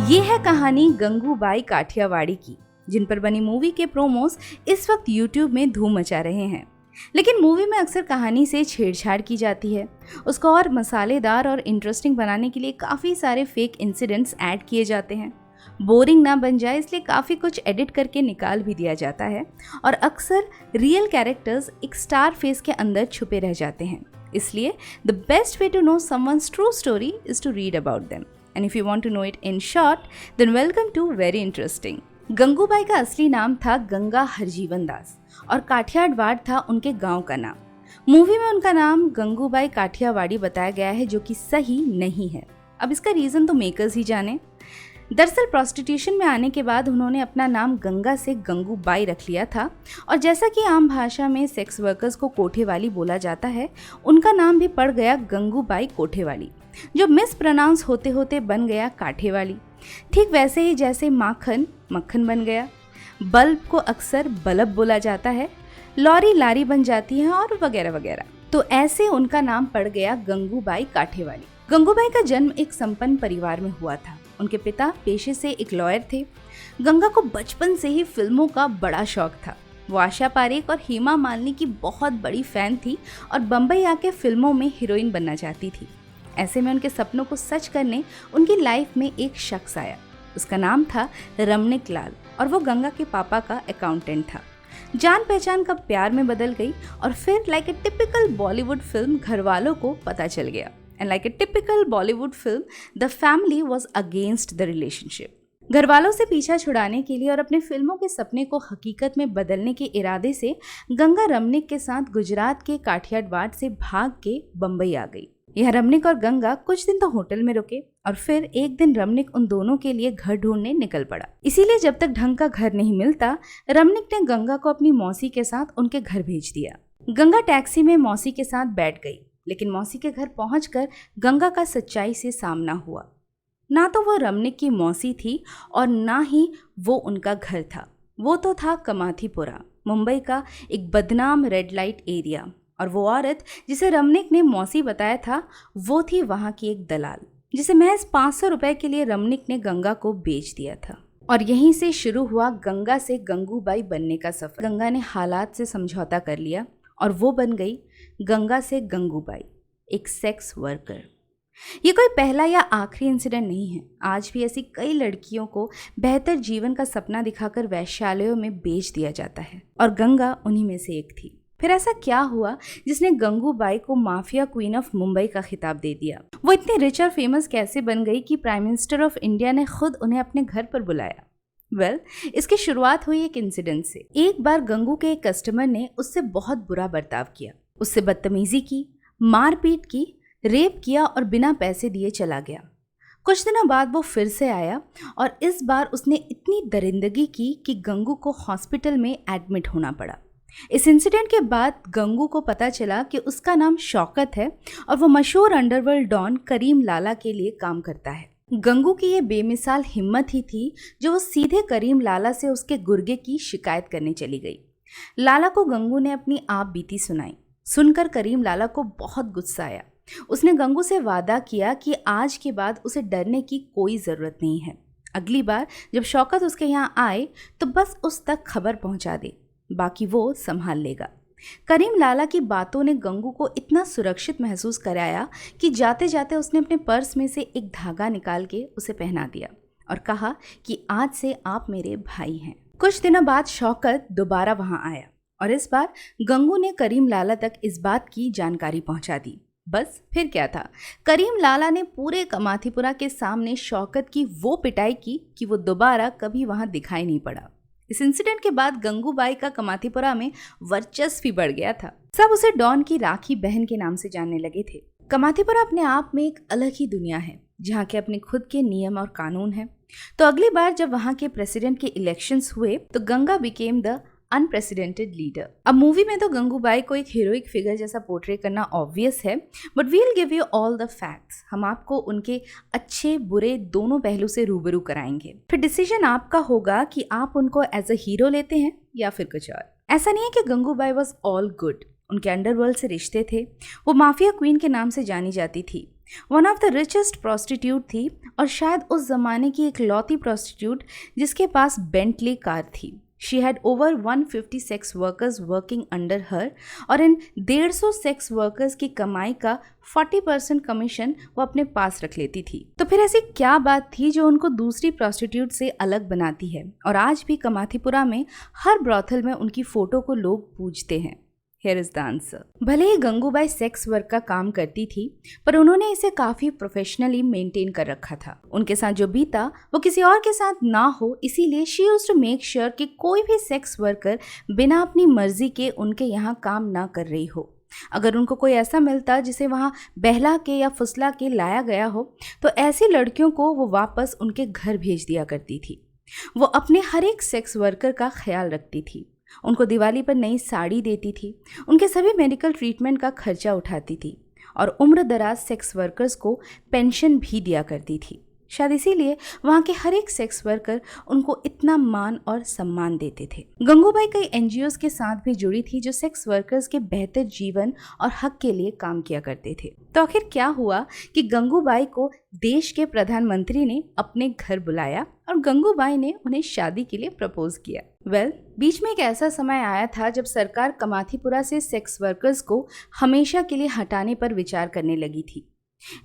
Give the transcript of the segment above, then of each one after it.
ये है कहानी गंगूबाई काठियावाड़ी की, जिन पर बनी मूवी के प्रोमोस इस वक्त यूट्यूब में धूम मचा रहे हैं। लेकिन मूवी में अक्सर कहानी से छेड़छाड़ की जाती है। उसको और मसालेदार और इंटरेस्टिंग बनाने के लिए काफ़ी सारे फेक इंसिडेंट्स ऐड किए जाते हैं। बोरिंग ना बन जाए इसलिए काफ़ी कुछ एडिट करके निकाल भी दिया जाता है और अक्सर रियल कैरेक्टर्स एक स्टार फेस के अंदर छुपे रह जाते हैं। इसलिए the best way to know someone's true story is to read about them. And if you want to know it in short, then welcome to Very Interesting. Gangubai का असली नाम था गंगा हरजीवन दास और काठियावाड़ था उनके गांव का नाम। मूवी में उनका नाम गंगूबाई काठियावाड़ी बताया गया है, जो कि सही नहीं है। अब इसका रीज़न तो मेकर्स ही जाने। दरअसल प्रोस्टिट्यूशन में आने के बाद उन्होंने अपना नाम गंगा से गंगूबाई रख लिया था और जैसा कि आम भाषा में सेक्स वर्कर्स को कोठेवाली बोला जाता है, उनका नाम भी पड़ गया गंगूबाई कोठेवाली, जो मिस प्रोनाउंस होते होते बन गया काठेवाली। ठीक वैसे ही जैसे माखन मक्खन बन गया, बल्ब को अक्सर बल्ब बोला जाता है, लॉरी लारी बन जाती है और वगैरह वगैरह। तो ऐसे उनका नाम पड़ गया गंगूबाई काठेवाली। गंगूबाई का जन्म एक संपन्न परिवार में हुआ था। उनके पिता पेशे से एक लॉयर थे। गंगा को बचपन से ही फिल्मों का बड़ा शौक था। वो आशा पारेख और हेमा मालिनी की बहुत बड़ी फैन थी और बम्बई आके फिल्मों में हीरोइन बनना चाहती थी। ऐसे में उनके सपनों को सच करने उनकी लाइफ में एक शख्स आया। उसका नाम था रमणीक लाल और वो गंगा के पापा का अकाउंटेंट था। जान पहचान का प्यार में बदल गई और फिर like a typical Bollywood film घरवालों को पता चल गया। And like a typical Bollywood film the family was against the relationship. घरवालों से पीछा छुड़ाने के लिए और अपने फिल्मों के सपने को हकीकत में बदलने के इरादे से गंगा रमणीक के साथ गुजरात के काठियावाड़ से भाग के बम्बई आ गई। यह रमणीक और गंगा कुछ दिन तो होटल में रुके और फिर एक दिन रमणीक उन दोनों के लिए घर ढूंढने निकल पड़ा। इसीलिए जब तक ढंग का घर नहीं मिलता, रमणीक ने गंगा को अपनी मौसी के साथ उनके घर भेज दिया। गंगा टैक्सी में मौसी के साथ बैठ गई, लेकिन मौसी के घर पहुंचकर गंगा का सच्चाई से सामना हुआ। ना तो वो रमणीक की मौसी थी और ना ही वो उनका घर था। वो तो था कमाथीपुरा, मुंबई का एक बदनाम रेड लाइट एरिया। और वो औरत जिसे रमणीक ने मौसी बताया था, वो थी वहाँ की एक दलाल, जिसे महज 500 रुपए के लिए रमणीक ने गंगा को बेच दिया था। और यहीं से शुरू हुआ गंगा से गंगूबाई बनने का सफर। गंगा ने हालात से समझौता कर लिया और वो बन गई गंगा से गंगूबाई, एक सेक्स वर्कर। ये कोई पहला या आखिरी इंसिडेंट नहीं है। आज भी ऐसी कई लड़कियों को बेहतर जीवन का सपना दिखाकर वैश्यालयों में बेच दिया जाता है और गंगा उन्हीं में से एक थी। फिर ऐसा क्या हुआ जिसने गंगूबाई को माफिया क्वीन ऑफ मुंबई का खिताब दे दिया? वो इतनी रिच और फेमस कैसे बन गई कि प्राइम मिनिस्टर ऑफ इंडिया ने खुद उन्हें अपने घर पर बुलाया? इसकी शुरुआत हुई एक इंसिडेंट से। एक बार गंगू के एक कस्टमर ने उससे बहुत बुरा बर्ताव किया, उससे बदतमीजी की, मारपीट की, रेप किया और बिना पैसे दिए चला गया। कुछ दिनों बाद वो फिर से आया और इस बार उसने इतनी दरिंदगी की कि गंगू को हॉस्पिटल में एडमिट होना पड़ा। इस इंसिडेंट के बाद गंगू को पता चला कि उसका नाम शौकत है और वो मशहूर अंडरवर्ल्ड डॉन करीम लाला के लिए काम करता है। गंगू की ये बेमिसाल हिम्मत ही थी जो वो सीधे करीम लाला से उसके गुर्गे की शिकायत करने चली गई। लाला को गंगू ने अपनी आप बीती सुनाई। सुनकर करीम लाला को बहुत गुस्सा आया। उसने गंगू से वादा किया कि आज के बाद उसे डरने की कोई ज़रूरत नहीं है। अगली बार जब शौकत उसके यहाँ आए तो बस उस तक खबर पहुँचा दे, बाकी वो संभाल लेगा। करीम लाला की बातों ने गंगू को इतना सुरक्षित महसूस कराया कि जाते जाते उसने अपने पर्स में से एक धागा निकाल के उसे पहना दिया और कहा कि आज से आप मेरे भाई हैं। कुछ दिनों बाद शौकत दोबारा वहां आया और इस बार गंगू ने करीम लाला तक इस बात की जानकारी पहुंचा दी। बस फिर क्या था, करीम लाला ने पूरे कमाथीपुरा के सामने शौकत की वो पिटाई की कि वो दोबारा कभी वहां दिखाई नहीं पड़ा। इस इंसिडेंट के बाद गंगूबाई का कमाथीपुरा में वर्चस्व भी बढ़ गया था। सब उसे डॉन की राखी बहन के नाम से जानने लगे थे। कमाथीपुरा अपने आप में एक अलग ही दुनिया है, जहाँ के अपने खुद के नियम और कानून हैं। तो अगली बार जब वहाँ के प्रेसिडेंट के इलेक्शंस हुए तो Ganga became the unprecedented leader. अब मूवी में तो गंगूबाई को एक हीरोइक फिगर जैसा पोर्ट्रे करना ऑब्वियस है, but we will give you all the facts. हम आपको उनके अच्छे बुरे दोनों पहलू से रूबरू कराएंगे। फिर डिसीजन आपका होगा कि आप उनको एज अ हीरो लेते हैं या फिर कुछ और। ऐसा नहीं है कि गंगूबाई वॉज ऑल गुड। उनके अंडरवर्ल्ड से रिश्ते थे। वो माफिया क्वीन के नाम से जानी जाती थी। One of the richest prostitute थी और शायद उस जमाने की एक लौती प्रोस्टिट्यूट जिसके पास बेंटली कार थी। She had over 150 sex workers working under her और इन 150 सेक्स वर्कर्स की कमाई का 40% कमीशन वो अपने पास रख लेती थी। तो फिर ऐसी क्या बात थी जो उनको दूसरी प्रोस्टिट्यूट से अलग बनाती है और आज भी कमाथीपुरा में हर ब्रॉथल में उनकी फोटो को लोग पूजते हैं? Here is the answer. भले ही गंगूबाई सेक्स वर्क का काम करती थी पर उन्होंने इसे काफी प्रोफेशनली मेंटेन कर रखा था। उनके साथ जो बीता वो किसी और के साथ ना हो, इसीलिए she used to make sure कि कोई भी सेक्स वर्कर बिना अपनी मर्जी के उनके यहाँ काम ना कर रही हो। अगर उनको कोई ऐसा मिलता जिसे वहाँ बहला के या फुसला के लाया गया हो तो ऐसी लड़कियों को वो वापस उनके घर भेज दिया करती थी। वो अपने हर एक सेक्स वर्कर का ख्याल रखती थी, उनको दिवाली पर नई साड़ी देती थी, उनके सभी मेडिकल ट्रीटमेंट का खर्चा उठाती थी और उम्र दराज सेक्स वर्कर्स को पेंशन भी दिया करती थी। शायद इसीलिए वहाँ के हर एक सेक्स वर्कर उनको इतना मान और सम्मान देते थे। गंगूबाई कई एनजीओज के साथ भी जुड़ी थी जो सेक्स वर्कर्स के बेहतर जीवन और हक के लिए काम किया करते थे। तो आखिर क्या हुआ कि गंगूबाई को देश के प्रधानमंत्री ने अपने घर बुलाया और गंगूबाई ने उन्हें शादी के लिए प्रपोज किया। बीच में एक ऐसा समय आया था जब सरकार कमाथीपुरा से सेक्स वर्कर्स को हमेशा के लिए हटाने पर विचार करने लगी थी।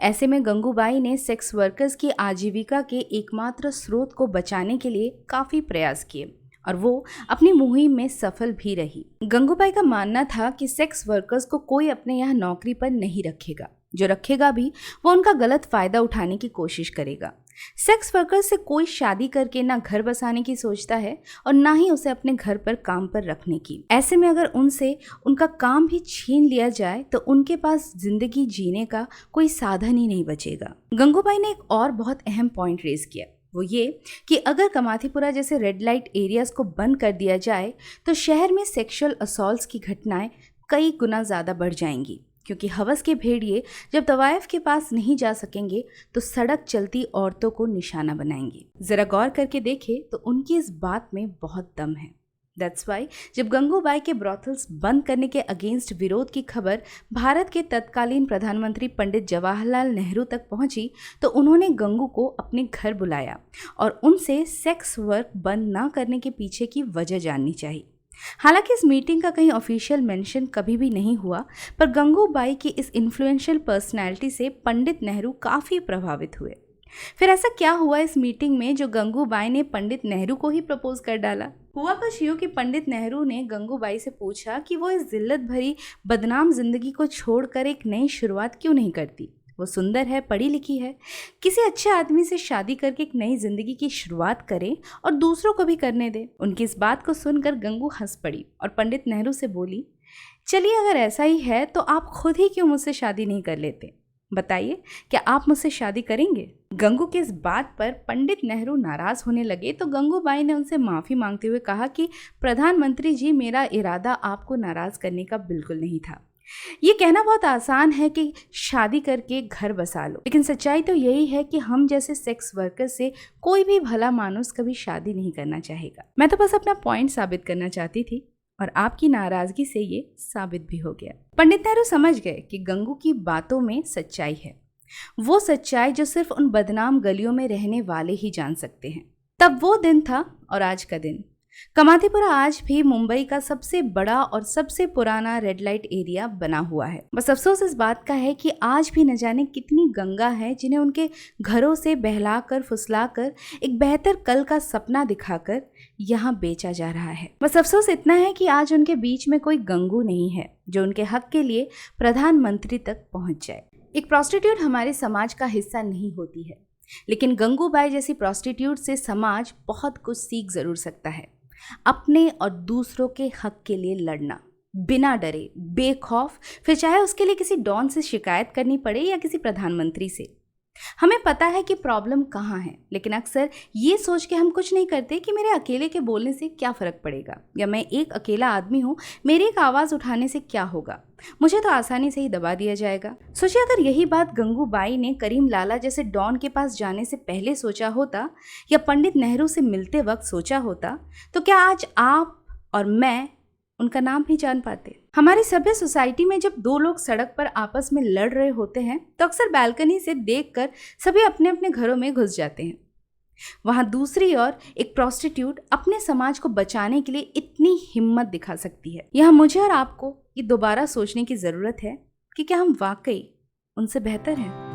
ऐसे में गंगूबाई ने सेक्स वर्कर्स की आजीविका के एकमात्र स्रोत को बचाने के लिए काफी प्रयास किए और वो अपनी मुहिम में सफल भी रही। गंगूबाई का मानना था कि सेक्स वर्कर्स को कोई अपने यहाँ नौकरी पर नहीं रखेगा, जो रखेगा भी वो उनका गलत फायदा उठाने की कोशिश करेगा। सेक्स वर्कर से कोई शादी करके ना घर बसाने की सोचता है और ना ही उसे अपने घर पर काम पर रखने की। ऐसे में अगर उनसे उनका काम भी छीन लिया जाए तो उनके पास जिंदगी जीने का कोई साधन ही नहीं बचेगा। गंगूबाई ने एक और बहुत अहम पॉइंट रेज किया, वो ये कि अगर कमाथीपुरा जैसे रेड लाइट एरियाज को बंद कर दिया जाए तो शहर में सेक्सुअल असॉल्ट्स की घटनाएं कई गुना ज़्यादा बढ़ जाएंगी, क्योंकि हवस के भेड़िए जब तवायफ के पास नहीं जा सकेंगे तो सड़क चलती औरतों को निशाना बनाएंगे। जरा गौर करके देखें तो उनकी इस बात में बहुत दम है। दैट्स वाई जब गंगूबाई के ब्रॉथल्स बंद करने के अगेंस्ट विरोध की खबर भारत के तत्कालीन प्रधानमंत्री पंडित जवाहरलाल नेहरू तक पहुंची तो उन्होंने गंगू को अपने घर बुलाया और उनसे सेक्स वर्क बंद ना करने के पीछे की वजह जाननी चाहिए। हालांकि इस मीटिंग का कहीं ऑफिशियल मेंशन कभी भी नहीं हुआ, पर गंगूबाई की इस इन्फ्लुएंशियल पर्सनैलिटी से पंडित नेहरू काफ़ी प्रभावित हुए। फिर ऐसा क्या हुआ इस मीटिंग में जो गंगूबाई ने पंडित नेहरू को ही प्रपोज कर डाला? हुआ कुछ यूँ कि पंडित नेहरू ने गंगूबाई से पूछा कि वो इस जिल्लत भरी बदनाम जिंदगी को छोड़कर एक नई शुरुआत क्यों नहीं करती। वो सुंदर है, पढ़ी लिखी है, किसी अच्छे आदमी से शादी करके एक नई जिंदगी की शुरुआत करे और दूसरों को भी करने दे। उनकी इस बात को सुनकर गंगू हंस पड़ी और पंडित नेहरू से बोली, चलिए अगर ऐसा ही है तो आप खुद ही क्यों मुझसे शादी नहीं कर लेते? बताइए, क्या आप मुझसे शादी करेंगे? गंगू की इस बात पर पंडित नेहरू नाराज होने लगे तो गंगूबाई ने उनसे माफ़ी मांगते हुए कहा कि प्रधानमंत्री जी, मेरा इरादा आपको नाराज करने का बिल्कुल नहीं था। ये कहना बहुत आसान है कि शादी करके घर बसा लो, लेकिन सच्चाई तो यही है कि हम जैसे सेक्स वर्कर से कोई भी भला मानुस कभी शादी नहीं करना चाहेगा। मैं तो बस अपना पॉइंट साबित करना चाहती थी और आपकी नाराजगी से ये साबित भी हो गया। पंडित नेहरू समझ गए कि गंगू की बातों में सच्चाई है, वो सच्चाई जो सिर्फ उन बदनाम गलियों में रहने वाले ही जान सकते हैं। तब वो दिन था और आज का दिन। कमाथीपुरा आज भी मुंबई का सबसे बड़ा और सबसे पुराना रेड लाइट एरिया बना हुआ है। बस अफसोस इस बात का है कि आज भी न जाने कितनी गंगा है जिन्हें उनके घरों से बहलाकर फुसलाकर एक बेहतर कल का सपना दिखाकर यहाँ बेचा जा रहा है। बस अफसोस इतना है कि आज उनके बीच में कोई गंगू नहीं है जो उनके हक के लिए प्रधानमंत्री तक पहुँच जाए। एक प्रोस्टिट्यूट हमारे समाज का हिस्सा नहीं होती है, लेकिन गंगूबाई जैसी प्रोस्टिट्यूट से समाज बहुत कुछ सीख जरूर सकता है। अपने और दूसरों के हक के लिए लड़ना बिना डरे, बेखौफ, फिर चाहे उसके लिए किसी डॉन से शिकायत करनी पड़े या किसी प्रधानमंत्री से। हमें पता है कि प्रॉब्लम कहाँ है, लेकिन अक्सर ये सोच के हम कुछ नहीं करते कि मेरे अकेले के बोलने से क्या फ़र्क पड़ेगा, या मैं एक अकेला आदमी हूँ, मेरी एक आवाज़ उठाने से क्या होगा, मुझे तो आसानी से ही दबा दिया जाएगा। सोचिए अगर यही बात गंगूबाई ने करीम लाला जैसे डॉन के पास जाने से पहले सोचा होता या पंडित नेहरू से मिलते वक्त सोचा होता, तो क्या आज आप और मैं उनका नाम भी जान पाते। हमारी सभ्य सोसाइटी में जब दो लोग सड़क पर आपस में लड़ रहे होते हैं तो अक्सर बालकनी से देखकर सभी अपने अपने घरों में घुस जाते हैं। वहां दूसरी ओर एक प्रोस्टिट्यूट अपने समाज को बचाने के लिए इतनी हिम्मत दिखा सकती है। यह मुझे और आपको ये दोबारा सोचने की जरूरत है कि क्या हम वाकई उनसे बेहतर हैं।